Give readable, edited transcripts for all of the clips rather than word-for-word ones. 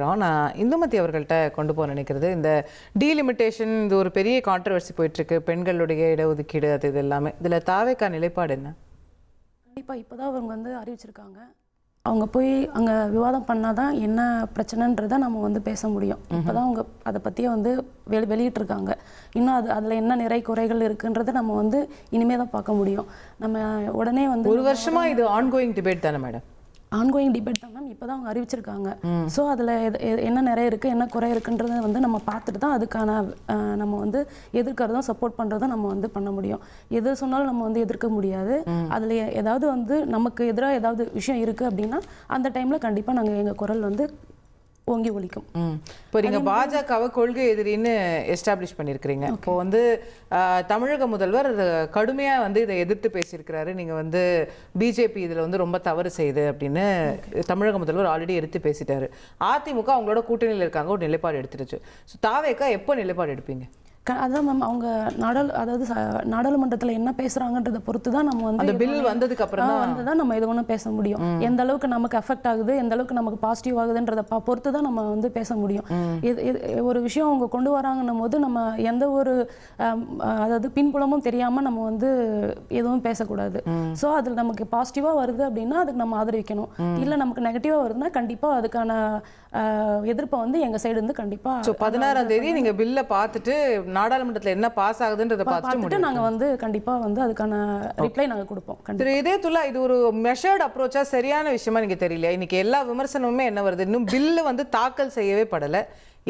நான் இந்துமதி அவர்கள்ட்ட கொண்டு போக நினைக்கிறது, இந்த டீலிமிட்டேஷன் இது ஒரு பெரிய கான்ட்ரவர்சி போயிட்டுருக்கு, பெண்களுடைய இடஒதுக்கீடு அது இது எல்லாமே. இதில் தாவேக்கா நிலைப்பாடு என்ன? கண்டிப்பாக இப்போ தான் அவங்க அறிவிச்சிருக்காங்க. அவங்க போய் அங்கே விவாதம் பண்ணால் தான் என்ன பிரச்சனைன்றதை நம்ம பேச முடியும். இப்போ தான் அவங்க அதை பற்றியே வெளியிட்டிருக்காங்க. இன்னும் அதில் என்ன நிறை குறைகள் இருக்குன்றதை நம்ம இனிமே தான் பார்க்க முடியும். நம்ம உடனே ஒரு வருஷமாக இது ஆன்கோயிங் டிபேட் தானே மேடம்? ஆன்கோயிங் டிபேட் தான் மேம். இப்போ தான் அவங்க அறிவிச்சிருக்காங்க. ஸோ அதில் என்ன நிறைய இருக்குது என்ன குறை இருக்குன்றதை நம்ம பார்த்துட்டு தான் அதுக்கான நம்ம எதிர்க்கிறதும் சப்போர்ட் பண்ணுறதும் நம்ம பண்ண முடியும். எது சொன்னாலும் நம்ம எதிர்க்க முடியாது. அதில் ஏதாவது நமக்கு எதிராக ஏதாவது விஷயம் இருக்குது அப்படின்னா அந்த டைமில் கண்டிப்பாக நாங்கள் எங்கள் குரல் ஓங்கி ஒலிக்கும். இப்போ நீங்கள் பாஜகவை கொள்கை எதிரின்னு எஸ்டாப்ளிஷ் பண்ணியிருக்கிறீங்க. இப்போ தமிழக முதல்வர் கடுமையாக இதை எதிர்த்து பேசியிருக்கிறாரு. நீங்கள் பிஜேபி இதில் ரொம்ப தவறு செய்யுது அப்படின்னு தமிழக முதல்வர் ஆல்ரெடி எடுத்து பேசிட்டாரு. அதிமுக அவங்களோட கூட்டணியில் இருக்காங்க, ஒரு நிலைப்பாடு எடுத்துருச்சு. ஸோ தாவேக்கா எப்போ நிலைப்பாடு எடுப்பீங்க? அதான் மேம், அவங்க நாடாளுமன்றத்தில் என்ன பேசுகிறாங்கன்றதை பொறுத்து தான் நம்ம அந்த பில் வந்ததுக்கு அப்புறம் தான் நம்ம எது ஒன்றும் பேச முடியும். எந்த அளவுக்கு நமக்கு எஃபெக்ட் ஆகுது, எந்த அளவுக்கு நமக்கு பாசிட்டிவ் ஆகுதுன்றதை பொறுத்து தான் நம்ம பேச முடியும். ஒரு விஷயம் அவங்க கொண்டு வராங்கன்னும் போது நம்ம எந்த ஒரு அதாவது பின்புலமும் தெரியாமல் நம்ம எதுவும் பேசக்கூடாது. ஸோ அதில் நமக்கு பாசிட்டிவாக வருது அப்படின்னா அதுக்கு நம்ம ஆதரிக்கணும். இல்லை நமக்கு நெகட்டிவாக வருதுன்னா கண்டிப்பாக அதுக்கான எதிர்ப்பை எங்கள் சைடு கண்டிப்பாக 16ஆம் தேதி நீங்கள் பில்லை பார்த்துட்டு நாடாளுமன்றத்தில் என்ன பாஸ் ஆகுதுன்றதை பார்த்துட்டு நாங்கள் கண்டிப்பாக அதுக்கான ரிப்ளை நாங்கள் கொடுப்போம். இதேதுல்லா இது ஒரு மெஷர்ட் அப்ரோச்சா சரியான விஷயமா நீங்க தெரியல. இன்னைக்கு எல்லா விமர்சனமுமே என்ன வருது, இன்னும் பில்லு தாக்கல் செய்யவே படலை,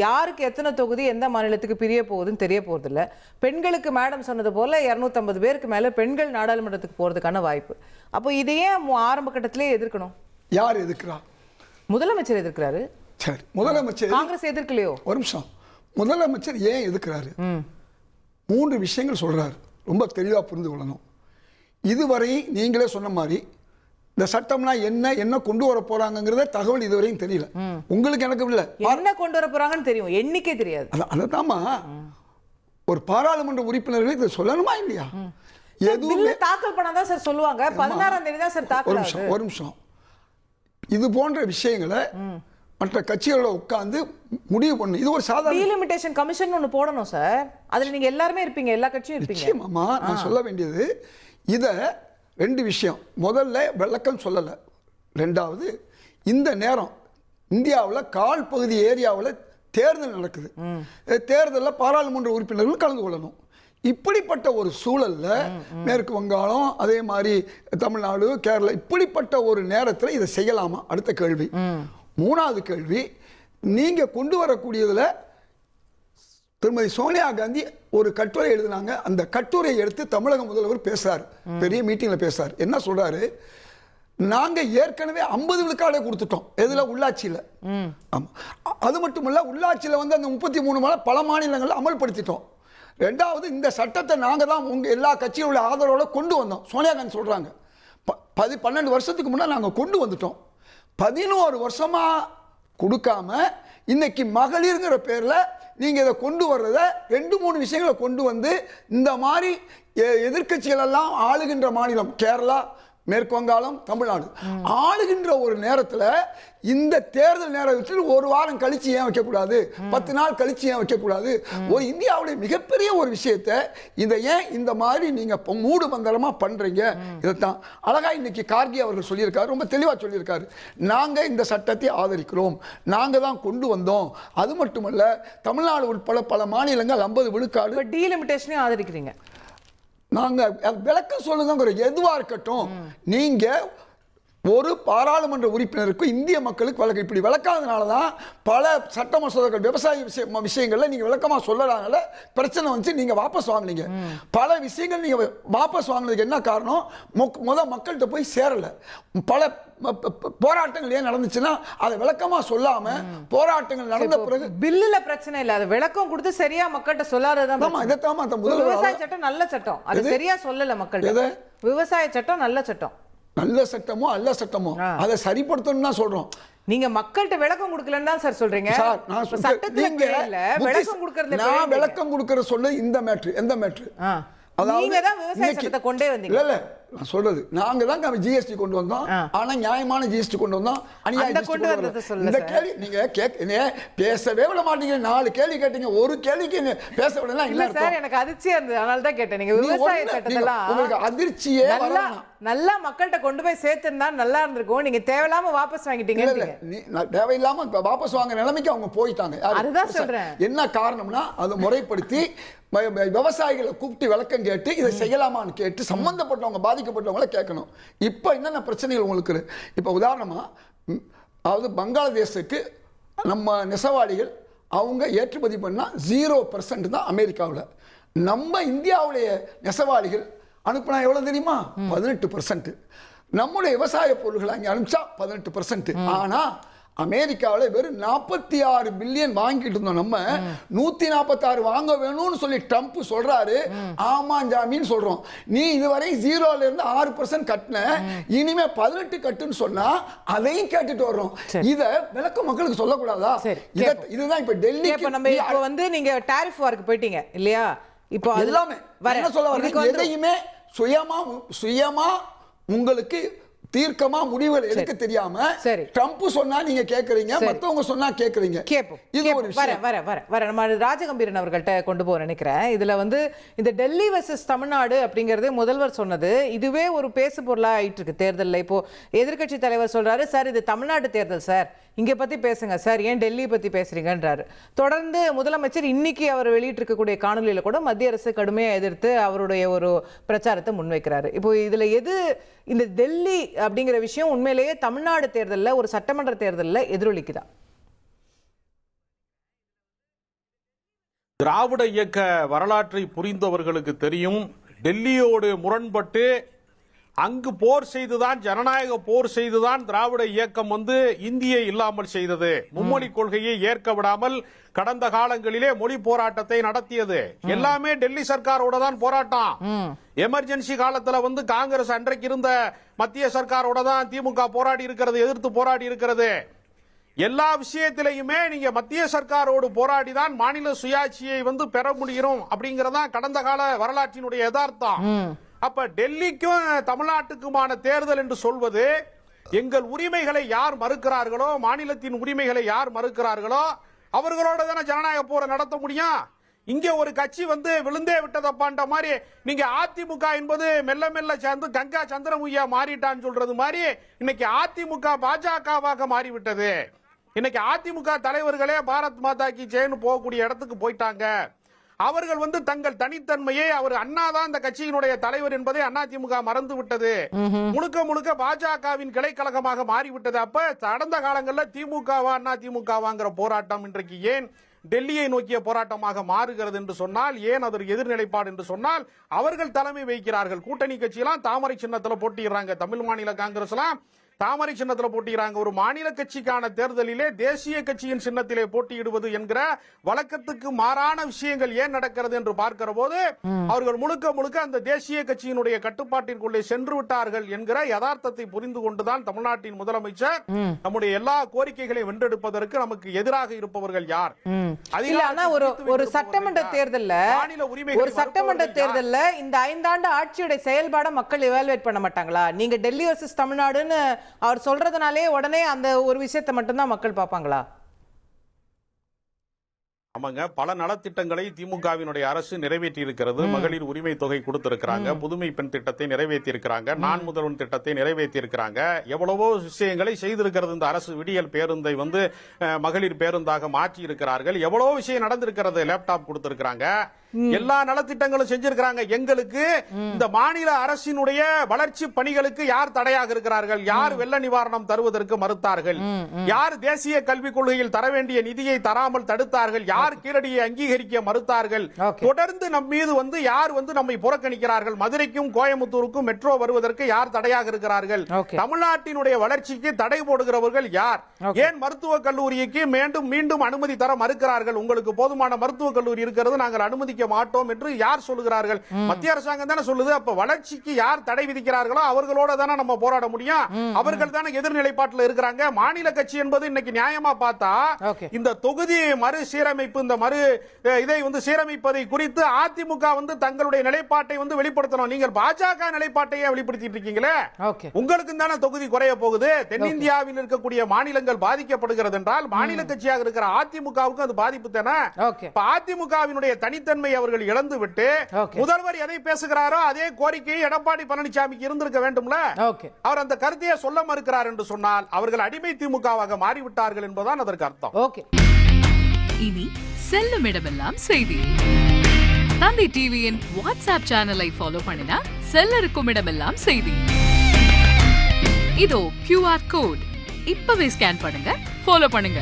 யாருக்கு எத்தனை தொகுதி எந்த மாநிலத்துக்கு பிரிய போகுதுன்னு தெரிய போகிறது இல்லை. பெண்களுக்கு மேடம் சொன்னது போல 250 பேருக்கு மேலே பெண்கள் நாடாளுமன்றத்துக்கு போகிறதுக்கான வாய்ப்பு. அப்போ இதையே ஆரம்ப கட்டத்திலே எதிர்க்கணும். யார் எதிர்க்கிறா? முதலமைச்சர் எதிர்க்கிறாரு. சரி, முதலமைச்சர் காங்கிரஸ் எதிர்க்கலையோ? ஒரு நிமிஷம், முதலமைச்சர் ஏன் எதிர்க்கிறாரு? 3 விஷயங்கள் சொல்றாரு, ரொம்ப தெளிவாக புரிந்து கொள்ளணும். இதுவரை நீங்களே சொன்ன மாதிரி இந்த சட்டம்னா என்ன கொண்டு வர போறாங்கிறத தகவல் இதுவரையும் தெரியல. உங்களுக்கு எனக்கு இல்ல, என்ன கொண்டு வர போறாங்கன்னு தெரியும், எண்ணிக்கை தெரியாது. அதாம்மா, ஒரு பாராளுமன்ற உறுப்பினர்கள் இதை சொல்லணுமா இல்லையா? எதுவுமே தாக்கல் பண்ணாதான் சார் சொல்லுவாங்க. 16ஆம் தேதி தான் சார் தாக்கல். ஒரு நிமிஷம், இது போன்ற விஷயங்களை மற்ற கட்சிகளோட உட்கார்ந்து முடிவு பண்ணு. இது ஒரு சாதாரண டீலிமிட்டேஷன் கமிஷன் ஒன்று போடணும் சார். அதில் நீங்க எல்லாருமே இருப்பீங்க, எல்லா கட்சியும் இருப்பீங்க. நிச்சயமாமா, நான் சொல்ல வேண்டியது இதை 2 விஷயம். முதல்ல விளக்கம் சொல்லலை. 2வது, இந்த நேரம் இந்தியாவில் கால் பகுதி ஏரியாவில் தேர்தல் நடக்குது. தேர்தலில் பாராளுமன்ற உறுப்பினர்கள் கலந்து கொள்ளணும். இப்படிப்பட்ட ஒரு சூழல்ல மேற்கு வங்காளம், அதே மாதிரி தமிழ்நாடு, கேரளா, இப்படிப்பட்ட ஒரு நேரத்தில் இதை செய்யலாமா? அடுத்த கேள்வி. 3வது கேள்வி, நீங்க கொண்டு வரக்கூடியதுல திருமதி சோனியா காந்தி ஒரு கட்டுரை எழுதினாங்க. அந்த கட்டுரையை எடுத்து தமிழக முதல்வர் பேசுறாரு, பெரிய மீட்டிங்ல பேசுறாரு. என்ன சொல்றாரு? நாங்க ஏற்கனவே 50 விழுக்காடே கொடுத்துட்டோம். எதுல? உள்ளாட்சியில. அது மட்டுமல்ல, உள்ளாட்சியில அந்த 33 பல மாநிலங்களில் அமல்படுத்திட்டோம். 2வது, இந்த சட்டத்தை நாங்க தான் உங்க எல்லா கட்சியோட ஆதரவோட கொண்டு வந்தோம். சோனியா காந்தி சொல்றாங்க 12 வருஷத்துக்கு முன்னாடி நாங்க கொண்டு வந்துட்டோம். 11 வருஷமா கொடுக்காம இன்னைக்கு மகளிர்ங்கிற பேர்ல நீங்க இதை கொண்டு வர்றத 2-3 விஷயங்களை கொண்டு வந்து இந்த மாதிரி எதிர்கட்சிகள் எல்லாம் ஆளுகின்ற மாநிலம் கேரளா, மேற்கு வங்காளம், தமிழ்நாடு ஆளுகின்ற ஒரு நேரத்தில் இந்த தேர்தல் நேரத்தில் ஒரு வாரம் கழிச்சு ஏன் வைக்கக்கூடாது? 10 நாள் கழிச்சு ஏன் வைக்கக்கூடாது? ஒரு இந்தியாவுடைய மிகப்பெரிய ஒரு விஷயத்தை இதை ஏன் இந்த மாதிரி நீங்க மூடு மந்திரமா பண்றீங்க? இதைத்தான் அழகா இன்னைக்கு கார்கே அவர்கள் சொல்லியிருக்காரு, ரொம்ப தெளிவா சொல்லியிருக்காரு. நாங்க இந்த சட்டத்தை ஆதரிக்கிறோம், நாங்க தான் கொண்டு வந்தோம். அது மட்டுமல்ல, தமிழ்நாடு உட்பட பல மாநிலங்கள் 50 விழுக்காடு டீலிமிட்டேஷனையும் ஆதரிக்கிறீங்க. நாங்க விளக்கம் சொல்லுங்க. எதுவா இருக்கட்டும், நீங்க ஒரு பாராளுமன்ற உறுப்பினருக்கு இந்திய மக்களுக்கு வழக்கு இப்படி விளக்காதனாலதான் பல சட்ட மசோதாக்கள் விவசாய விஷயங்கள்ல நீங்க விளக்கமா சொல்லலாம்னால பிரச்சனை வந்து நீங்க வாபஸ் வாங்கினீங்க. பல விஷயங்கள் நீங்க வாபஸ் வாங்கினதுக்கு என்ன காரணம்? மக்கள்கிட்ட போய் சேரல. பல போராட்டங்கள் ஏன் நடந்துச்சுன்னா அதை விளக்கமா சொல்லாம போராட்டங்கள் நடந்த பிறகு பில்லுல பிரச்சனை இல்ல, அது விளக்கம் கொடுத்து சரியா மக்கள்கிட்ட சொல்லாததான். விவசாய சட்டம் நல்ல சட்டம், அது சரியா சொல்லல மக்கள். விவசாய சட்டம் நல்ல சட்டம், நல்ல சட்டமோ அல்ல சட்டமோ அதை சரிப்படுத்தணும் தான் சொல்றோம். நீங்க மக்கள்கிட்ட விளக்கம் கொடுக்கலன்னு தான் சார் சொல்றீங்க. சார், நான் விளக்கம் கொடுக்கற சொல்ல இந்த மேட்ரு, எந்த மேட்ரு? நீங்க தான் விவசாய சட்டத்தை கொண்டே வந்தீங்க. இல்ல நான் சொல்றது நாங்க தான் ஜிஎஸ்டி கொண்டு வந்தோம். ஆனா நியாயமான ஜிஎஸ்டி கொண்டு வந்தோம். அநியாய கொண்டு வந்தது சொல்லுங்க. இந்த கேள்வி நீங்க பேசவே விட மாட்டீங்க. 4 கேள்வி கேட்டீங்க, ஒரு கேள்விக்கு பேச விடலாம். இல்ல சார், எனக்கு அதிர்ச்சியா இருந்தது, அதனால தான் கேட்டேன். நீங்க விவசாய சட்டத்தெல்லாம் உங்களுக்கு அதிர்ச்சியே வரலாம். நல்லா மக்கள்கிட்ட கொண்டு போய் சேர்த்திருந்தா நல்லா இருந்திருக்கும். நீங்க தேவையில்லாம வாபஸ் வாங்கிட்டீங்க. தேவையில்லாம வாபஸ் வாங்க நிலைமைக்கு அவங்க போயிட்டாங்க. அதுதான் சொல்றேன். என்ன காரணம்னா அதை முறைப்படுத்தி விவசாயிகளை கூப்பிட்டு விளக்கம் கேட்டு இதை செய்யலாமான்னு கேட்டு சம்பந்தப்பட்டவங்க பாதிக்கப்பட்டவங்களை கேட்கணும். இப்போ என்னென்ன பிரச்சனைகள் உங்களுக்கு? இப்போ உதாரணமா, அதாவது பங்களாதேஷுக்கு நம்ம நெசவாளிகள் அவங்க ஏற்றுமதி பண்ணால் 0% தான் அமெரிக்காவில். நம்ம இந்தியாவுடைய நெசவாளிகள் அனுப்புனா எவ்வளவு தெரியுமா? 18%. நம்முடைய விவசாய பொருட்களை அங்கே அனுப்பிச்சா 18%. ஆனா அமெரிக்காவில் வெறும் 46 பில்லியன் வாங்கிட்டு இருந்தோம். நம்ம 146 வாங்க வேணும்னு சொல்லி ட்ரம்ப் சொல்றாரு. ஆமா ஜாமின்னு சொல்றோம். நீ இதுவரை 0ல இருந்து 6% கட்டின, இனிமே 18 கட்டுன்னு சொன்னா அதையும் கேட்டுட்டு வர்றோம். இத விளக்க மக்களுக்கு சொல்லக்கூடாதா? இதுதான் இப்ப டெல்லி. இப்ப வந்து நீங்க டாரிஃப் வார்க்கு போயிட்டீங்க இல்லையா? இப்போ எல்லாமே என்ன சொல்ல வரேன், எதையுமே சுயமா உங்களுக்கு தீர்க்கமா முடிவுகள் எடுக்க தெரியாம ட்ரம்ப் சொன்னா நீங்க கேக்குறீங்க, மத்தவங்க சொன்னா கேக்குறீங்க. இது ஒரு விஷயம். வர நம்ம ராஜகம்பீரன் அவர்கள்ட்ட கொண்டு போக நினைக்கிறேன். இதுல வந்து இந்த டெல்லி வெர்சஸ் தமிழ்நாடு அப்படிங்கறது முதல்வர் சொன்னது இதுவே ஒரு பேசு பொருளா ஆயிட்டு இருக்கு தேர்தல்ல. இப்போ எதிர்க்கட்சி தலைவர் சொல்றாரு, சார் இது தமிழ்நாடு தேர்தல் சார், இங்க பத்தி பேசுங்க சார், ஏன் டெல்லி பத்தி பேசுறீங்கன்றாரு. தொடர்ந்து முதலமைச்சர் இன்னைக்கு அவர் வெளியிட்டிருக்கக்கூடிய காணொலியில கூட மத்திய அரசு கடுமையா எதிர்த்து அவருடைய ஒரு பிரச்சாரத்தை முன்வைக்கிறாரு. இப்போ இதுல எது இந்த டெல்லி அப்படிங்கிற விஷயம் உண்மையிலேயே தமிழ்நாடு தேர்தலில் ஒரு சட்டமன்ற தேர்தலில் எதிரொலிக்குதா? திராவிட இயக்க வரலாற்றை புரிந்தவர்களுக்கு தெரியும், டெல்லியோடு முரண்பட்டு அங்கு போர் செய்துதான், ஜனநாயக போர் செய்துதான் திராவிட இயக்கம் வந்து இந்தியை இல்லாமல் செய்தது. மும்மொழி கொள்கையை ஏற்க விடாமல் கடந்த காலங்களிலே மொழி போராட்டத்தை நடத்தியது. எல்லாமே டெல்லி சர்க்காரோட தான் போராட்டம். எமர்ஜென்சி காலத்துல வந்து காங்கிரஸ் அன்றைக்கு இருந்த மத்திய சர்க்காரோட தான் திமுக போராடி இருக்கிறது, எதிர்த்து போராடி இருக்கிறது. எல்லா விஷயத்திலையுமே நீங்க மத்திய சர்க்காரோடு போராடிதான் மாநில சுயாட்சியை வந்து பெற முடியும் அப்படிங்கறதா கடந்த கால வரலாற்றினுடைய யதார்த்தம். அப்ப டெல்லிக்கும் தமிழ்நாட்டுக்குமான தேர்தல் என்று சொல்வது, எங்கள் உரிமைகளை யார் மறுக்கிறார்களோ, மாநிலத்தின் உரிமைகளை யார் மறுக்கிறார்களோ அவர்களோட தானே ஜனநாயக போரை நடத்த முடியும். இங்க ஒரு கட்சி வந்து விழுந்தே விட்டதப்பான்ற மாதிரி நீங்க அதிமுக என்பது மெல்ல மெல்ல சேர்ந்து கங்கா சந்திரமுகியா மாறிட்டான்னு சொல்றது மாதிரி இன்னைக்கு அதிமுக பாஜகவாக மாறிவிட்டது. இன்னைக்கு அதிமுக தலைவர்களே பாரத் மாதா கி ஜெய்னு போகக்கூடிய இடத்துக்கு போயிட்டாங்க. அவர்கள் வந்து தங்கள் தனித்தன்மையை, அவர் அண்ணாதான் இந்த கட்சியினுடைய தலைவர் என்பதை அதிமுக மறந்து விட்டது. முழுக்க முழுக்க பாஜகவின் கிளைக்கழகமாக மாறிவிட்டது. அப்ப கடந்த காலங்களில் திமுகவா அதிமுகவாங்கிற போராட்டம் இன்றைக்கு ஏன் டெல்லியை நோக்கிய போராட்டமாக மாறுகிறது என்று சொன்னால், ஏன் அதற்கு எதிர்நிலைப்பாடு என்று சொன்னால், அவர்கள் தலைமை வைக்கிறார்கள். கூட்டணி கட்சியெல்லாம் தாமரை சின்னத்தில் போட்டிடுறாங்க. தமிழ் மாநில காங்கிரஸ் எல்லாம் தாமரை சின்னத்தில் போட்டியிறாங்க. ஒரு மாநில கட்சிக்கான தேர்தலிலே தேசிய கட்சியின் சின்னத்திலே போட்டியிடுவது என்கிற வழக்கத்துக்கு மாறான விஷயங்கள் ஏன் நடக்கிறது என்று பார்க்கிற போது அவர்கள் முழுக்க முழுக்க அந்த தேசிய கட்சியினுடைய கட்டுப்பாட்டிற்குள்ளே சென்று விட்டார்கள் என்கிற யதார்த்தத்தை புரிந்து கொண்டுதான் தமிழ்நாட்டின் முதலமைச்சர் நம்முடைய எல்லா கோரிக்கைகளை வென்றெடுப்பதற்கு நமக்கு எதிராக இருப்பவர்கள் யார்? ஒரு சட்டமன்ற தேர்தல்ல இந்த 5 ஆண்டு ஆட்சியுடைய செயல்பாட மக்கள் எவாலுவேட் பண்ண மாட்டாங்களா? நீங்க டெல்லி வர்சஸ் தமிழ்நாடுன்னு அவர் சொல்றதுனாலே உடனே அந்த ஒரு விஷயத்தை மட்டும்தான் மக்கள் பார்ப்பாங்களா? ஆமாங்க, பல நலத்திட்டங்களை திமுகவினுடைய அரசு நிறைவேற்றி இருக்கிறது. மகளிர் உரிமை தொகை கொடுத்திருக்கிறாங்க, புதுமை பெண் திட்டத்தை நிறைவேற்றி இருக்கிறாங்க, நான் முதல்வன் திட்டத்தை நிறைவேற்றி இருக்கிறாங்க, எவ்வளவோ விஷயங்களை செய்திருக்கிறது இந்த அரசு. விடியல் பேருந்தை வந்து மகளிர் பேருந்தாக மாற்றி இருக்கிறார்கள். எவ்வளவோ விஷயம் நடந்திருக்கிறது. லேப்டாப் கொடுத்திருக்கிறாங்க, எல்லா நலத்திட்டங்களும் செஞ்சிருக்கிறாங்க. எங்களுக்கு இந்த மாநில அரசினுடைய வளர்ச்சி பணிகளுக்கு யார் தடையாக இருக்கிறார்கள்? யார் வெள்ள நிவாரணம் தருவதற்கு மறுத்தார்கள்? யார் தேசிய கல்விக் கொள்கையில் தர வேண்டிய நிதியை தராமல் தடுத்தார்கள்? யார் கீழடியை அங்கீகரிக்க மறுத்தார்கள்? தொடர்ந்து நம் மீது வந்து யார் வந்து நம்மை புறக்கணிக்கிறார்கள்? மதுரைக்கும் கோயம்புத்தூருக்கும் மெட்ரோ வருவதற்கு யார் தடையாக இருக்கிறார்கள்? தமிழ்நாட்டினுடைய வளர்ச்சிக்கு தடை போடுகிறவர்கள் யார்? ஏன் மருத்துவக் கல்லூரிக்கு மீண்டும் மீண்டும் அனுமதி தர மறுக்கிறார்கள்? உங்களுக்கு போதுமான மருத்துவக் கல்லூரி இருக்கிறது, நாங்கள் அனுமதிக்க மாட்டோம் என்று யார் சொல்லுகிறார்கள்? மத்திய அரசாங்கம் தானே சொல்லுது. அப்ப வளர்ச்சிக்கு யார் தடை விதிக்கிறார்களோ அவர்களோட தானே நம்ம போராட முடியும். அவர்கள் தானே எதிர்நிலைப்பாட்டில் இருக்கிறாங்க. மாநில கட்சி என்பது இன்னைக்கு நியாயமா பார்த்தா இந்த தொகுதி மறுசீரமைப்பு, இந்த இதை சீரமைப்பதை குறித்து அதிமுக தங்களுடைய நிலைப்பாட்டை வெளிப்படுத்தணும். நீங்கள் பாஜக நிலைப்பாட்டையே வெளிப்படுத்திட்டு இருக்கீங்களே. உங்களுக்கு தானே தொகுதி குறைய போகுது. தென்னிந்தியாவில் இருக்கக்கூடிய மாநிலங்கள் பாதிக்கப்படுகிறது என்றால் மாநில கட்சியாக இருக்கிற அதிமுகவுக்கு அது பாதிப்பு தானே. அதிமுகவினுடைய தனித்தன்மை அவர்கள் இழந்து விட்டு முதல்வர் எதை பேசுகிறாரோ அதே கோரிக்கையை எடப்பாடி பழனிசாமிக்கு இருந்திருக்க வேண்டும்ல. அவர் அந்த கருத்தையே சொல்ல மறுக்கிறார் என்று சொன்னால் அவர்கள் அடிமை திமுகவாக மாறிவிட்டார்கள் என்பதுதான் அதற்கு அர்த்தம். இனி செல்லும் இடமெல்லாம் செய்தி. தந்தை டிவியின் வாட்ஸ்அப் சேனலை ஃபாலோ பண்ணினா செல்ல இருக்கும் இடமெல்லாம் செய்தி. இதோ QR கோட் இப்பவே ஸ்கேன் பண்ணுங்க, ஃபாலோ பண்ணுங்க.